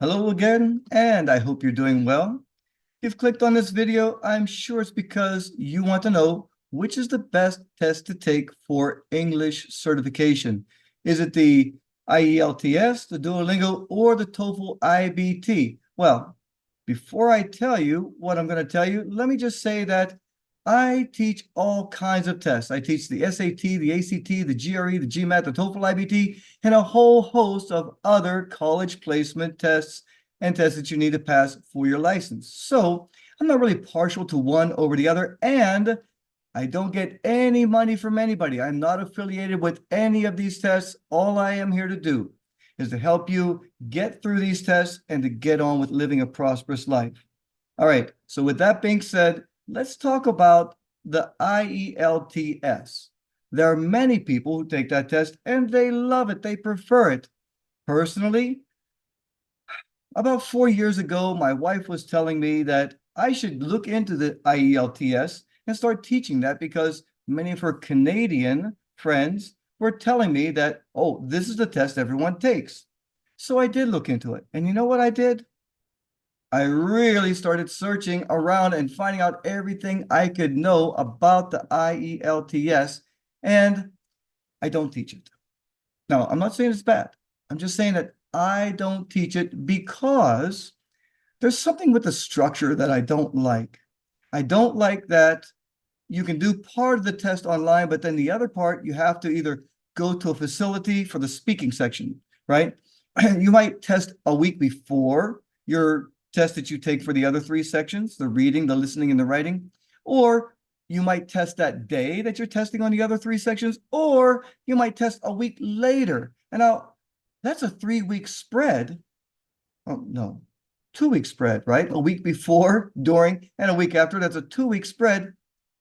Hello again, and I hope you're doing well. If you've clicked on this video, I'm sure it's because you want to know which is the best test to take for English certification. Is it the IELTS, the Duolingo, or the TOEFL IBT? Well, before I tell you what I'm going to tell you, let me just say that I teach all kinds of tests. I teach the SAT, the ACT, the GRE, the GMAT, the TOEFL IBT, and a whole host of other college placement tests and tests that you need to pass for your license. So I'm not really partial to one over the other, and I don't get any money from anybody. I'm not affiliated with any of these tests. All I am here to do is to help you get through these tests and to get on with living a prosperous life. All right, so with that being said, let's talk about the IELTS. There are many people who take that test and they love it. They prefer it. Personally, about 4 years ago, my wife was telling me that I should look into the IELTS and start teaching that because many of her Canadian friends were telling me that, oh, this is the test everyone takes. So I did look into it. And you know what I did? I really started searching around and finding out everything I could know about the IELTS, and I don't teach it. Now, I'm not saying it's bad. I'm just saying that I don't teach it because there's something with the structure that I don't like. I don't like that you can do part of the test online, but then the other part, you have to either go to a facility for the speaking section, right? You might test a week before your test that you take for the other three sections, the reading, the listening, and the writing, or you might test that day that you're testing on the other three sections, or you might test a week later. And now that's a 3-week spread. Oh, no, 2-week spread, right? A week before, during, and a week after. That's a 2-week spread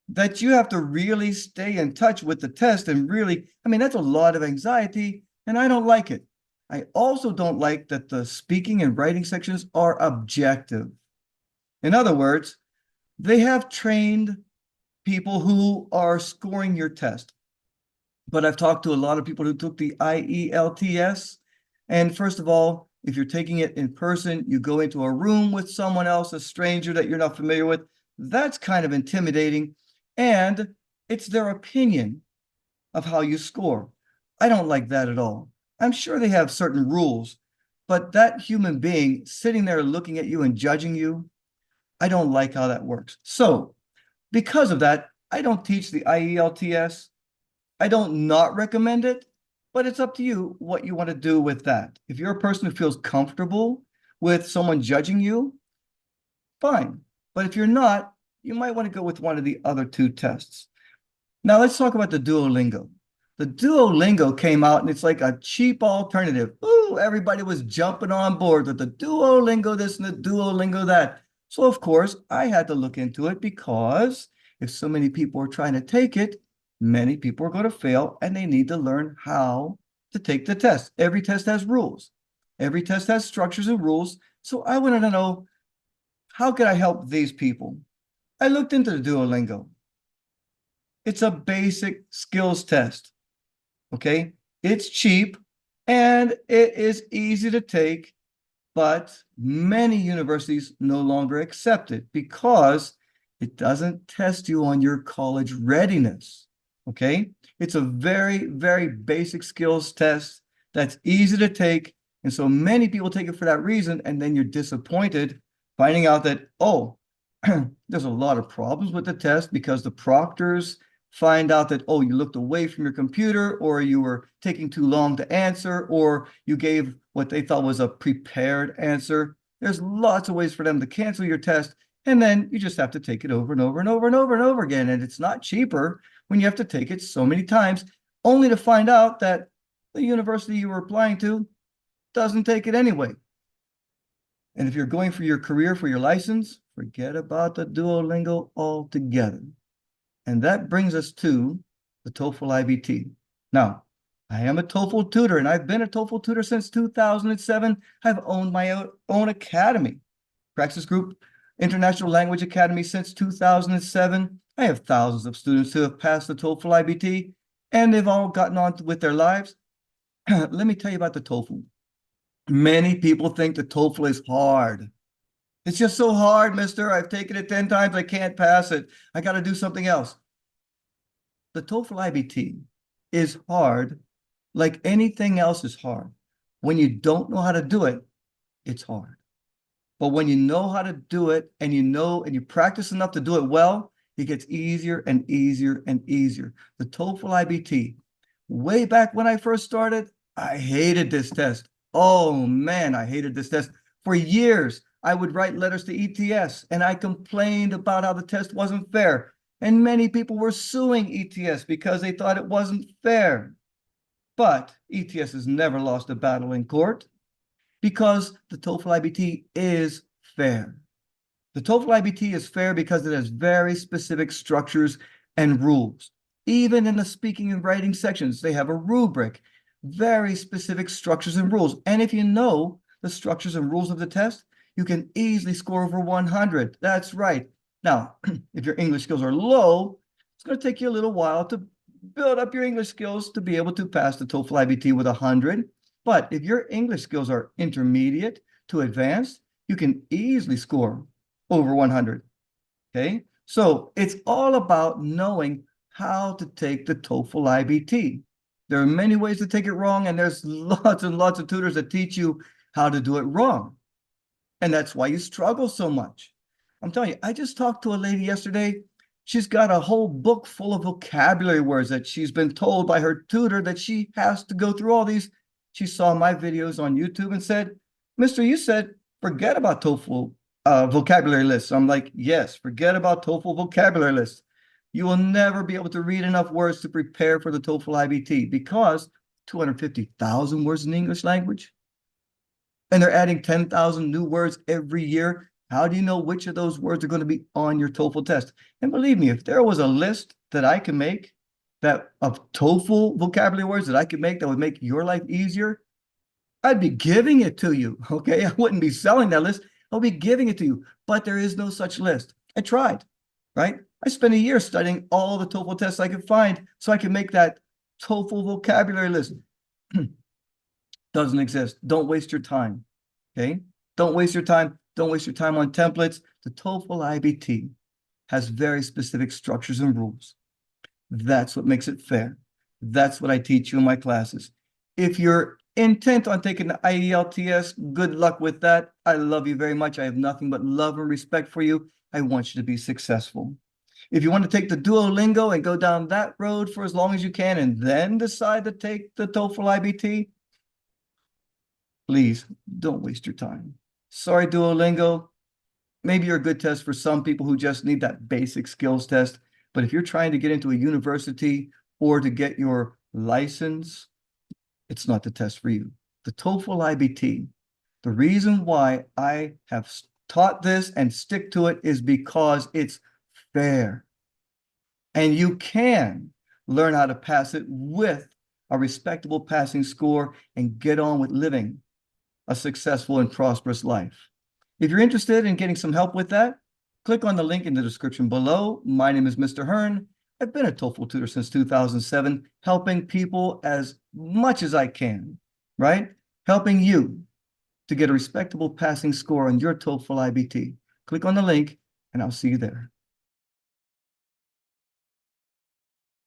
that you have to really stay in touch with the test and really, I mean, that's a lot of anxiety, and I don't like it. I also don't like that the speaking and writing sections are objective. In other words, they have trained people who are scoring your test. But I've talked to a lot of people who took the IELTS. And first of all, if you're taking it in person, you go into a room with someone else, a stranger that you're not familiar with. That's kind of intimidating. And it's their opinion of how you score. I don't like that at all. I'm sure they have certain rules, but that human being sitting there looking at you and judging you, I don't like how that works. So because of that, I don't teach the IELTS. I don't not recommend it, but it's up to you what you want to do with that. If you're a person who feels comfortable with someone judging you, fine. But if you're not, you might want to go with one of the other two tests. Now let's talk about the Duolingo. The Duolingo came out and it's like a cheap alternative. Ooh, everybody was jumping on board with the Duolingo this and the Duolingo that. So of course, I had to look into it because if so many people are trying to take it, many people are going to fail and they need to learn how to take the test. Every test has rules. Every test has structures and rules. So I wanted to know, how can I help these people? I looked into the Duolingo. It's a basic skills test. Okay, it's cheap and it is easy to take, but many universities no longer accept it because it doesn't test you on your college readiness. Okay, it's a very, very basic skills test that's easy to take. And so many people take it for that reason. And then you're disappointed finding out that, oh, there's a lot of problems with the test because the proctors find out that, oh, you looked away from your computer, or you were taking too long to answer, or you gave what they thought was a prepared answer. There's lots of ways for them to cancel your test. And then you just have to take it over and over and over and over and over again. And it's not cheaper when you have to take it so many times, only to find out that the university you were applying to doesn't take it anyway. And if you're going for your career, for your license, forget about the Duolingo altogether. And that brings us to the TOEFL IBT. Now, I am a TOEFL tutor, and I've been a TOEFL tutor since 2007. I've owned my own academy, Praxis Group International Language Academy, since 2007. I have thousands of students who have passed the TOEFL IBT, and they've all gotten on with their lives. Let me tell you about the TOEFL. Many people think the TOEFL is hard. It's just so hard, mister. I've taken it 10 times. I can't pass it. I got to do something else. The TOEFL IBT is hard like anything else is hard. When you don't know how to do it, it's hard. But when you know how to do it and you know and you practice enough to do it well, it gets easier and easier and easier. The TOEFL IBT, way back when I first started, I hated this test. Oh man, I hated this test. For years, I would write letters to ETS and I complained about how the test wasn't fair. And many people were suing ETS because they thought it wasn't fair. But ETS has never lost a battle in court because the TOEFL IBT is fair. The TOEFL IBT is fair because it has very specific structures and rules. Even in the speaking and writing sections, they have a rubric, very specific structures and rules. And if you know the structures and rules of the test, you can easily score over 100. That's right. Now, if your English skills are low, it's going to take you a little while to build up your English skills to be able to pass the TOEFL IBT with 100. But if your English skills are intermediate to advanced, you can easily score over 100. Okay, so it's all about knowing how to take the TOEFL IBT. There are many ways to take it wrong, and there's lots and lots of tutors that teach you how to do it wrong. And that's why you struggle so much. I'm telling you, I just talked to a lady yesterday. She's got a whole book full of vocabulary words that she's been told by her tutor that she has to go through all these. She saw my videos on YouTube and said, Mister, you said, forget about TOEFL vocabulary lists. I'm like, yes, forget about TOEFL vocabulary lists. You will never be able to read enough words to prepare for the TOEFL IBT because 250,000 words in the English language, and they're adding 10,000 new words every year. How do you know which of those words are going to be on your TOEFL test? And believe me, if there was a list that I can make that of TOEFL vocabulary words that I could make that would make your life easier, I'd be giving it to you. Okay, I wouldn't be selling that list. I'll be giving it to you. But there is no such list. I tried, right? I spent a year studying all the TOEFL tests I could find so I could make that TOEFL vocabulary list. Doesn't exist. Don't waste your time. Okay? Don't waste your time. Don't waste your time on templates. The TOEFL IBT has very specific structures and rules. That's what makes it fair. That's what I teach you in my classes. If you're intent on taking the IELTS, good luck with that. I love you very much. I have nothing but love and respect for you. I want you to be successful. If you want to take the Duolingo and go down that road for as long as you can and then decide to take the TOEFL IBT, please don't waste your time. Sorry, Duolingo. Maybe you're a good test for some people who just need that basic skills test. But if you're trying to get into a university or to get your license, it's not the test for you. The TOEFL IBT, the reason why I have taught this and stick to it is because it's fair. And you can learn how to pass it with a respectable passing score and get on with living a successful and prosperous life. If you're interested in getting some help with that, click on the link in the description below. My name is Mr. Hearn. I've been a TOEFL tutor since 2007, helping people as much as I can, right? Helping you to get a respectable passing score on your TOEFL IBT. Click on the link and I'll see you there.